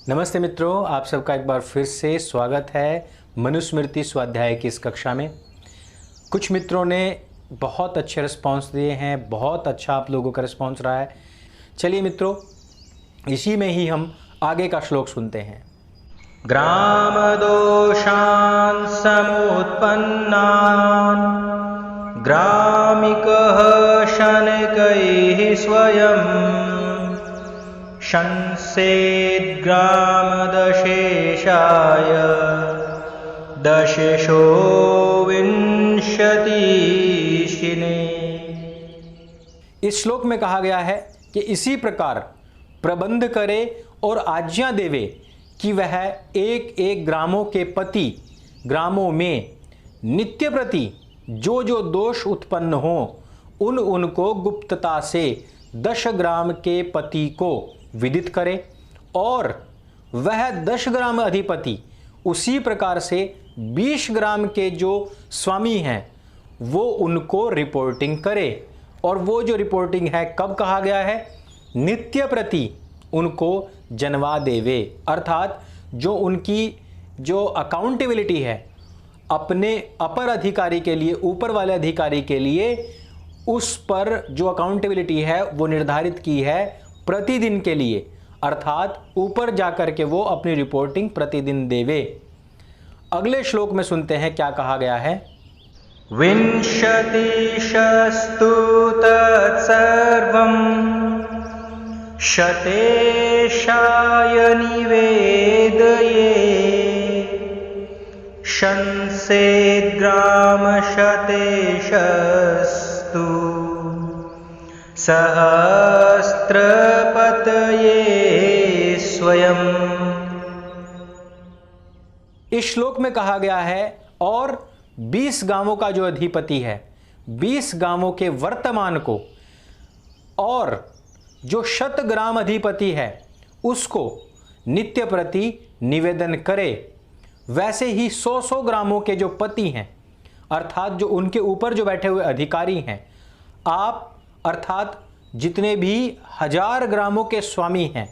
नमस्ते मित्रों, आप सबका एक बार फिर से स्वागत है मनुस्मृति स्वाध्याय की इस कक्षा में। कुछ मित्रों ने बहुत अच्छे रिस्पांस दिए हैं, बहुत अच्छा आप लोगों का रिस्पांस रहा है। चलिए मित्रों, इसी में ही हम आगे का श्लोक सुनते हैं। ग्राम दोषान् समुत्पन्नान् ग्रामिकः शनकैः स्वयं शंसेद्ग्रामदशेषाय दशेशो विंशतिशिने। इस श्लोक में कहा गया है कि इसी प्रकार प्रबंध करे और आज्ञा देवे कि वह एक एक ग्रामों के पति ग्रामों में नित्य प्रति जो जो दोष उत्पन्न हो उनको गुप्तता से 10 ग्राम के पति को विदित करे और वह 10 ग्राम अधिपति उसी प्रकार से 20 ग्राम के जो स्वामी हैं वो उनको रिपोर्टिंग करे। और वो जो रिपोर्टिंग है कब कहा गया है? नित्य प्रति उनको जनवा देवे, अर्थात जो उनकी जो अकाउंटेबिलिटी है अपने अपर अधिकारी के लिए, ऊपर वाले अधिकारी के लिए, उस पर जो अकाउंटेबिलिटी है वो निर्धारित की है प्रतिदिन के लिए, अर्थात ऊपर जाकर के वो अपनी रिपोर्टिंग प्रतिदिन देवे। अगले श्लोक में सुनते हैं क्या कहा गया है। विंशतिशस्तु तत्सर्वं शतेशाय निवेदये शंसेद्ग्रामशतेशस्तु सहस्त्रपतये स्वयं। इस श्लोक में कहा गया है और 20 गांवों का जो अधिपति है, 20 गांवों के वर्तमान को, और जो 100 ग्राम अधिपति है उसको नित्य प्रति निवेदन करे। वैसे ही 100 ग्रामों के जो पति हैं, अर्थात जो उनके ऊपर जो बैठे हुए अधिकारी हैं, आप अर्थात जितने भी 1000 ग्रामों के स्वामी हैं,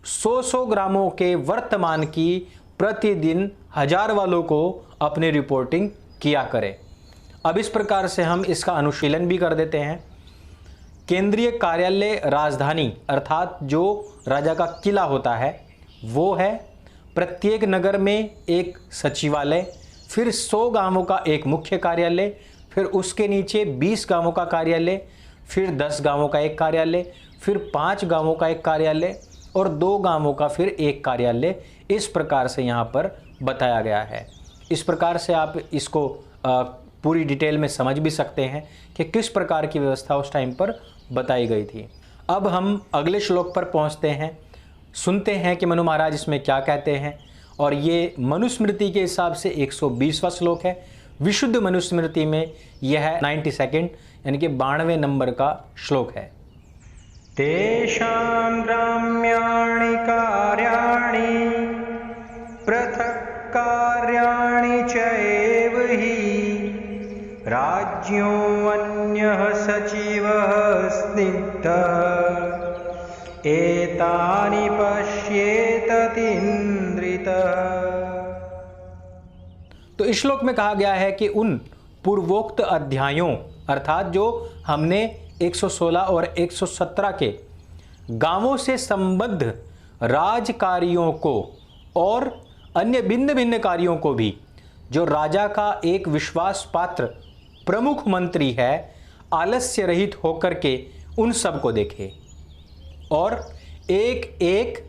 100 ग्रामों के वर्तमान की प्रतिदिन 1000 वालों को अपनी रिपोर्टिंग किया करें। अब इस प्रकार से हम इसका अनुशीलन भी कर देते हैं। केंद्रीय कार्यालय राजधानी, अर्थात जो राजा का किला होता है वो है। प्रत्येक नगर में एक सचिवालय, फिर 100 गांवों का एक मुख्य कार्यालय, फिर उसके नीचे 20 गांवों का कार्यालय, फिर 10 गांवों का एक कार्यालय, फिर 5 गांवों का एक कार्यालय और 2 गांवों का फिर एक कार्यालय। इस प्रकार से यहाँ पर बताया गया है। इस प्रकार से आप इसको पूरी डिटेल में समझ भी सकते हैं कि किस प्रकार की व्यवस्था उस टाइम पर बताई गई थी। अब हम अगले श्लोक पर पहुँचते हैं, सुनते हैं कि मनु महाराज इसमें क्या कहते हैं। और ये मनुस्मृति के हिसाब से 120वां श्लोक है। विशुद्ध मनुस्मृति में यह 92 यानी कि 92वें नंबर का श्लोक है। तेषां ग्राम्याणि कार्याणि पृथक् कार्याणि चैव हि राज्ञो अन्यः सचिवः स्निग्धः एतानि पश्येततीन्द्रितः। तो इस श्लोक में कहा गया है कि उन पूर्वोक्त अध्यायों, अर्थात जो हमने 116 और 117 के गांवों से संबद्ध राजकार्यों को और अन्य भिन्न भिन्न कार्यों को भी जो राजा का एक विश्वास पात्र प्रमुख मंत्री है आलस्य रहित होकर के उन सब को देखे और एक एक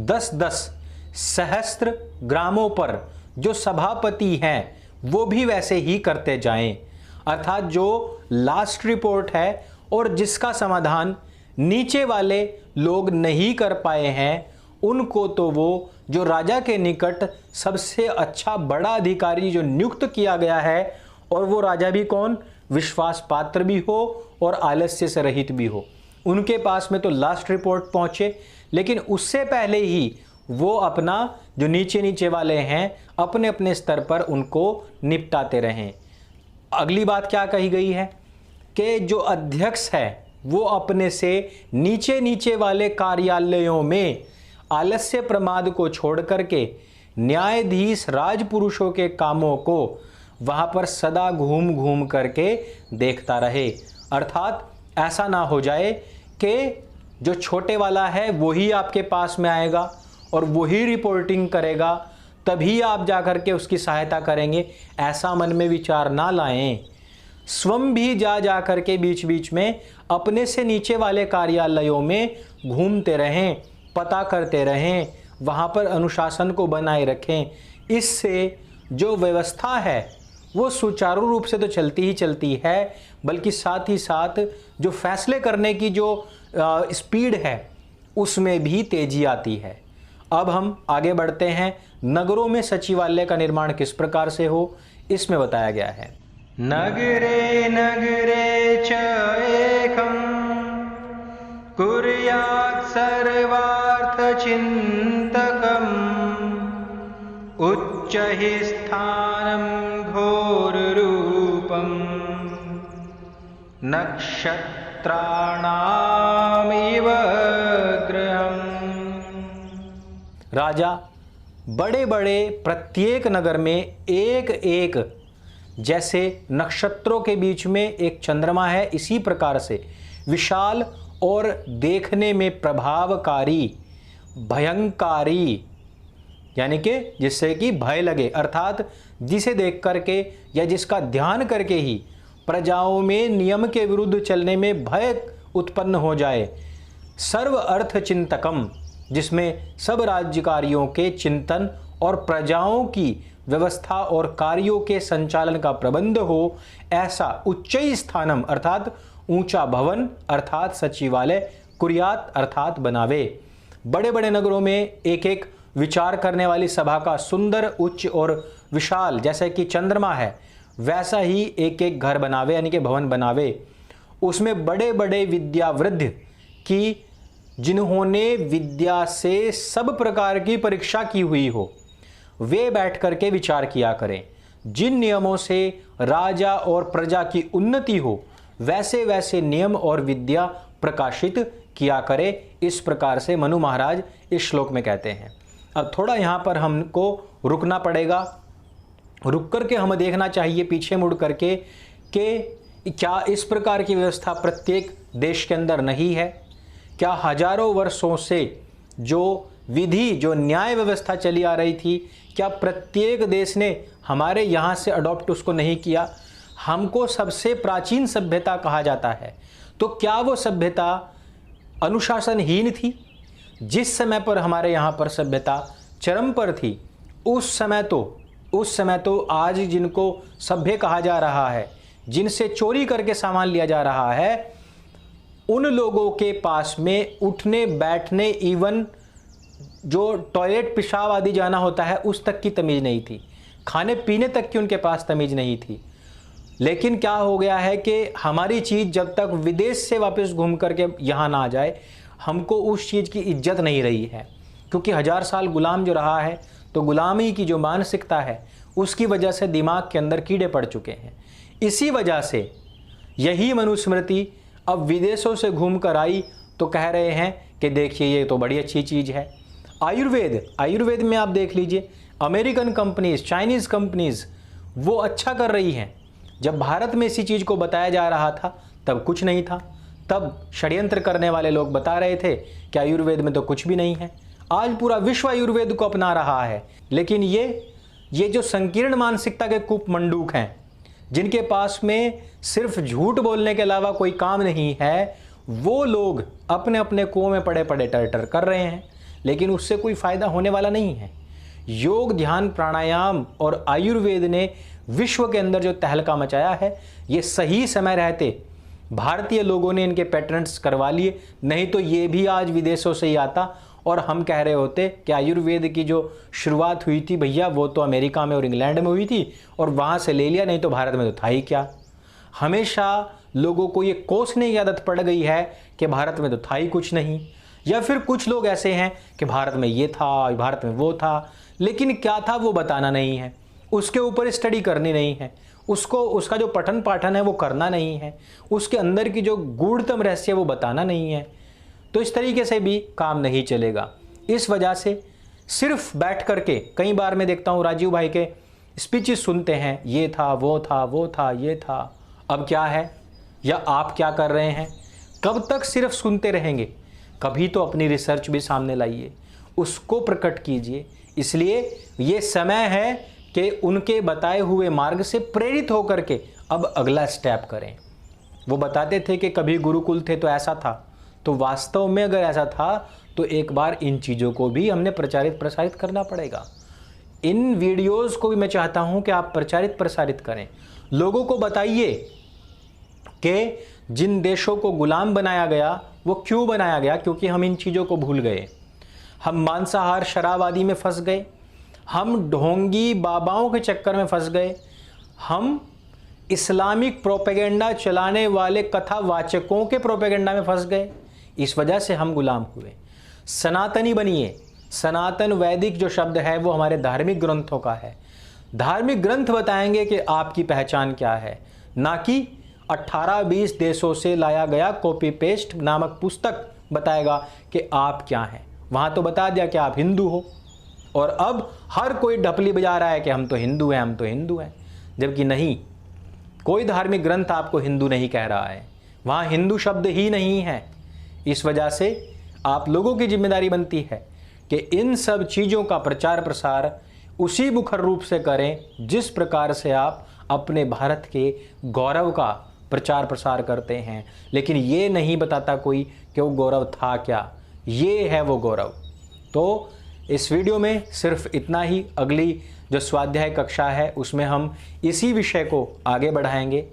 10-10 सहस्त्र ग्रामों पर जो सभापति हैं वो भी वैसे ही करते जाएं। अर्थात जो लास्ट रिपोर्ट है और जिसका समाधान नीचे वाले लोग नहीं कर पाए हैं उनको तो वो जो राजा के निकट सबसे अच्छा बड़ा अधिकारी जो नियुक्त किया गया है, और वो राजा भी कौन? विश्वास पात्र भी हो और आलस्य से रहित भी हो, उनके पास में तो लास्ट रिपोर्ट पहुंचे। लेकिन उससे पहले ही वो अपना जो नीचे नीचे वाले हैं अपने अपने स्तर पर उनको निपटाते रहें। अगली बात क्या कही गई है कि जो अध्यक्ष है वो अपने से नीचे नीचे वाले कार्यालयों में आलस्य प्रमाद को छोड़ करके न्यायाधीश राजपुरुषों के कामों को वहां पर सदा घूम घूम करके देखता रहे। अर्थात ऐसा ना हो जाए कि जो छोटे वाला है वही आपके पास में आएगा और वही रिपोर्टिंग करेगा, तभी आप जाकर के उसकी सहायता करेंगे। ऐसा मन में विचार ना लाएं। स्वयं भी जा कर के बीच बीच में अपने से नीचे वाले कार्यालयों में घूमते रहें, पता करते रहें, वहाँ पर अनुशासन को बनाए रखें। इससे जो व्यवस्था है वो सुचारू रूप से तो चलती ही चलती है, बल्कि साथ ही साथ जो फैसले करने की जो स्पीड है उसमें भी तेजी आती है। अब हम आगे बढ़ते हैं। नगरों में सचिवालय का निर्माण किस प्रकार से हो, इसमें बताया गया है। नगरे नगरे च एकं कुर्यात् सर्वार्थचिन्तकम् उच्चैः स्थानं घोररूपम् नक्षत्राणामिव गृहम्। राजा बड़े बड़े प्रत्येक नगर में एक एक जैसे नक्षत्रों के बीच में एक चंद्रमा है, इसी प्रकार से विशाल और देखने में प्रभावकारी, भयंकारी, यानी कि जिससे कि भय लगे, अर्थात जिसे देख करके या जिसका ध्यान करके ही प्रजाओं में नियम के विरुद्ध चलने में भय उत्पन्न हो जाए। सर्व अर्थ चिंतकम, जिसमें सब राज्यकारियों के चिंतन और प्रजाओं की व्यवस्था और कार्यों के संचालन का प्रबंध हो, ऐसा उच्च स्थानम अर्थात ऊंचा भवन अर्थात सचिवालय कुर्यात अर्थात बनावे। बड़े बड़े नगरों में एक एक विचार करने वाली सभा का सुंदर, उच्च और विशाल, जैसे कि चंद्रमा है, वैसा ही एक एक घर बनावे, यानी कि भवन बनावे। उसमें बड़े बड़े विद्यावृद्ध की, जिन्होंने विद्या से सब प्रकार की परीक्षा की हुई हो, वे बैठ करके विचार किया करें। जिन नियमों से राजा और प्रजा की उन्नति हो, वैसे वैसे नियम और विद्या प्रकाशित किया करे। इस प्रकार से मनु महाराज इस श्लोक में कहते हैं। अब थोड़ा यहाँ पर हमको रुकना पड़ेगा। रुक करके हमें देखना चाहिए पीछे मुड़ करके कि क्या इस प्रकार की व्यवस्था प्रत्येक देश के अंदर नहीं है? क्या हजारों वर्षों से जो विधि, जो न्याय व्यवस्था चली आ रही थी, क्या प्रत्येक देश ने हमारे यहाँ से अडॉप्ट उसको नहीं किया? हमको सबसे प्राचीन सभ्यता कहा जाता है, तो क्या वो सभ्यता अनुशासनहीन थी? जिस समय पर हमारे यहाँ पर सभ्यता चरम पर थी, उस समय तो आज जिनको सभ्य कहा जा रहा है, जिनसे चोरी करके सामान लिया जा रहा है, उन लोगों के पास में उठने बैठने, इवन जो टॉयलेट पेशाब आदि जाना होता है उस तक की तमीज़ नहीं थी। खाने पीने तक की उनके पास तमीज़ नहीं थी। लेकिन क्या हो गया है कि हमारी चीज़ जब तक विदेश से वापस घूम करके यहाँ ना आ जाए, हमको उस चीज़ की इज्जत नहीं रही है। क्योंकि 1000 साल गुलाम जो रहा है, तो गुलामी की जो मानसिकता है उसकी वजह से दिमाग के अंदर कीड़े पड़ चुके हैं। इसी वजह से यही मनुस्मृति अब विदेशों से घूम कर आई तो कह रहे हैं कि देखिए ये तो बड़ी अच्छी चीज़ है। आयुर्वेद में आप देख लीजिए, अमेरिकन कंपनीज, चाइनीज़ कंपनीज वो अच्छा कर रही हैं। जब भारत में इसी चीज़ को बताया जा रहा था तब कुछ नहीं था, तब षड्यंत्र करने वाले लोग बता रहे थे कि आयुर्वेद में तो कुछ भी नहीं है। आज पूरा विश्व आयुर्वेद को अपना रहा है। लेकिन ये जो संकीर्ण मानसिकता के कूपमंडूक हैं, जिनके पास में सिर्फ झूठ बोलने के अलावा कोई काम नहीं है, वो लोग अपने अपने कुओं में पड़े पड़े टर कर रहे हैं, लेकिन उससे कोई फ़ायदा होने वाला नहीं है। योग, ध्यान, प्राणायाम और आयुर्वेद ने विश्व के अंदर जो तहलका मचाया है, ये सही समय रहते भारतीय लोगों ने इनके पेटेंट्स करवा लिए, नहीं तो ये भी आज विदेशों से ही आता और हम कह रहे होते कि आयुर्वेद की जो शुरुआत हुई थी भैया वो तो अमेरिका में और इंग्लैंड में हुई थी और वहाँ से ले लिया, नहीं तो भारत में तो था ही क्या। हमेशा लोगों को ये कोसने की आदत पड़ गई है कि भारत में तो था ही कुछ नहीं, या फिर कुछ लोग ऐसे हैं कि भारत में ये था, भारत में वो था, लेकिन क्या था वो बताना नहीं है, उसके ऊपर स्टडी करनी नहीं है, उसका जो पठन पाठन है वो करना नहीं है, उसके अंदर की जो गूढ़तम रहस्य है वो बताना नहीं है। तो इस तरीके से भी काम नहीं चलेगा। इस वजह से सिर्फ बैठ करके, कई बार मैं देखता हूँ राजीव भाई के स्पीचेस सुनते हैं, ये था वो था वो था ये था, अब क्या है या आप क्या कर रहे हैं, कब तक सिर्फ सुनते रहेंगे? कभी तो अपनी रिसर्च भी सामने लाइए, उसको प्रकट कीजिए। इसलिए ये समय है कि उनके बताए हुए मार्ग से प्रेरित होकर के अब अगला स्टेप करें। वो बताते थे कि कभी गुरुकुल थे तो ऐसा था, तो वास्तव में अगर ऐसा था तो एक बार इन चीज़ों को भी हमने प्रचारित प्रसारित करना पड़ेगा। इन वीडियोस को भी मैं चाहता हूं कि आप प्रचारित प्रसारित करें, लोगों को बताइए कि जिन देशों को गुलाम बनाया गया वो क्यों बनाया गया, क्योंकि हम इन चीज़ों को भूल गए। हम मांसाहार शराब आदि में फंस गए, हम ढोंगी बाबाओं के चक्कर में फंस गए, हम इस्लामिक प्रोपेगेंडा चलाने वाले कथावाचकों के प्रोपेगेंडा में फंस गए, इस वजह से हम गुलाम हुए। सनातनी बनिए। सनातन वैदिक जो शब्द है वो हमारे धार्मिक ग्रंथों का है। धार्मिक ग्रंथ बताएंगे कि आपकी पहचान क्या है, ना कि 18-20 देशों से लाया गया कॉपी पेस्ट नामक पुस्तक बताएगा कि आप क्या हैं। वहाँ तो बता दिया कि आप हिंदू हो, और अब हर कोई ढपली बजा रहा है कि हम तो हिंदू हैं, हम तो हिंदू हैं, जबकि नहीं, कोई धार्मिक ग्रंथ आपको हिंदू नहीं कह रहा है, वहाँ हिंदू शब्द ही नहीं है। इस वजह से आप लोगों की जिम्मेदारी बनती है कि इन सब चीज़ों का प्रचार प्रसार उसी मुखर रूप से करें जिस प्रकार से आप अपने भारत के गौरव का प्रचार प्रसार करते हैं। लेकिन ये नहीं बताता कोई कि वो गौरव था क्या, ये है वो गौरव। तो इस वीडियो में सिर्फ इतना ही। अगली जो स्वाध्याय कक्षा है उसमें हम इसी विषय को आगे बढ़ाएंगे।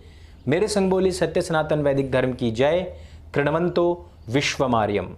मेरे संग बोली सत्य सनातन वैदिक धर्म की जय। कृण्वन्तो विश्वमार्यम।